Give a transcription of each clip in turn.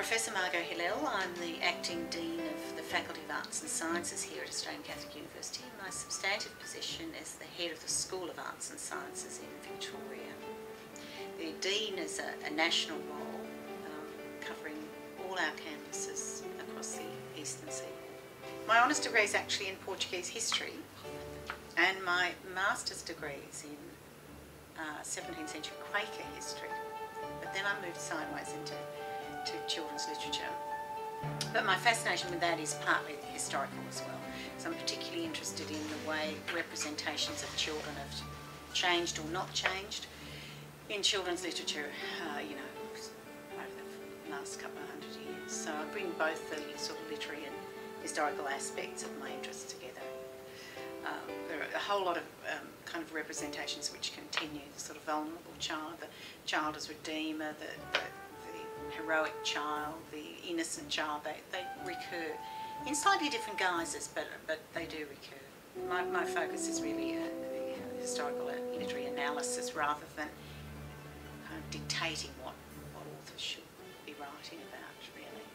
Professor Margot Hillel. I'm the Acting Dean of the Faculty of Arts and Sciences here at Australian Catholic University. My substantive position is the head of the School of Arts and Sciences in Victoria. The Dean is a national role covering all our campuses across the Eastern Seaboard. My honours degree is actually in Portuguese history, and my master's degree is in 17th century Quaker history, but then I moved sideways into children's literature. But my fascination with that is partly historical as well. So I'm particularly interested in the way representations of children have changed or not changed in children's literature, over the last couple of hundred years. So I bring both the sort of literary and historical aspects of my interests together. There are a whole lot of kind of representations which continue: the sort of vulnerable child, the child as redeemer, the heroic child, the innocent child. They recur in slightly different guises, but they do recur. My focus is really historical literary analysis rather than kind of dictating what authors should be writing about, really.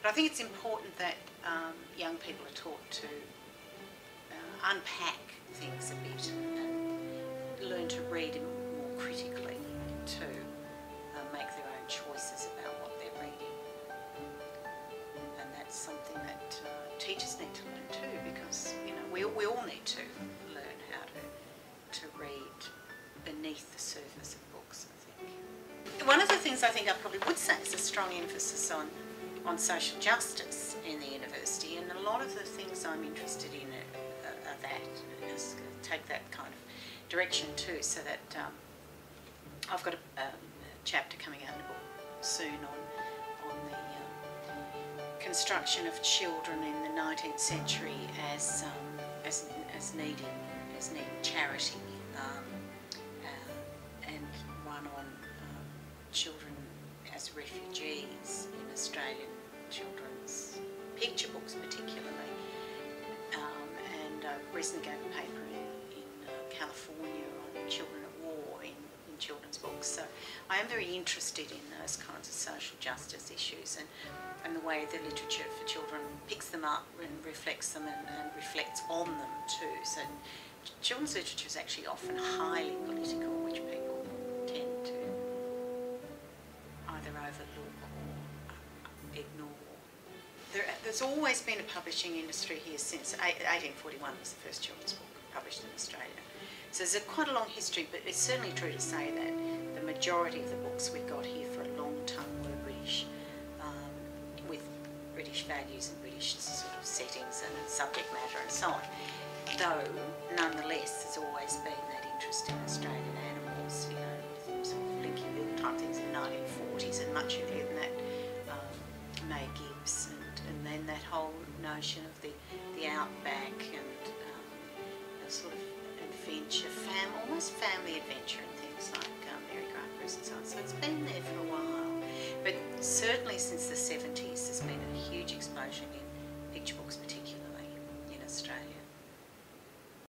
But I think it's important that young people are taught to unpack things a bit and learn to read more critically, to make their own choices about what they're reading. And that's something that teachers need to learn too, because we all need to learn how to read beneath the surface of books, I think. One of the things I think I probably would say is a strong emphasis on social justice in the university, and a lot of the things I'm interested in are that, is take that kind of direction too, so that I've got a chapter coming out in the book soon on the construction of children in the 19th century as needing charity, and one on children as refugees in Australian children's picture books particularly, and I recently gave a paper in California on children at war in children's books. So I am very interested in those kinds of social justice issues and the way the literature for children picks them up and reflects them and reflects on them too. So children's literature is actually often highly political, which people tend to either overlook or ignore. There's always been a publishing industry here since 1841 was the first children's book published in Australia. So there's quite a long history, but it's certainly true to say that the majority of the books we got here for a long time were British, with British values and British sort of settings and subject matter and so on. Though, nonetheless, there's always been that interest in Australian animals, sort of Blinky Bill type things in the 1940s, and much earlier than that, May Gibbs, and then that whole notion of the outback and sort of adventure, almost family adventure and things like Mary Grappers and so on. So it's been there for a while. But certainly since the 70s there's been a huge explosion in picture books,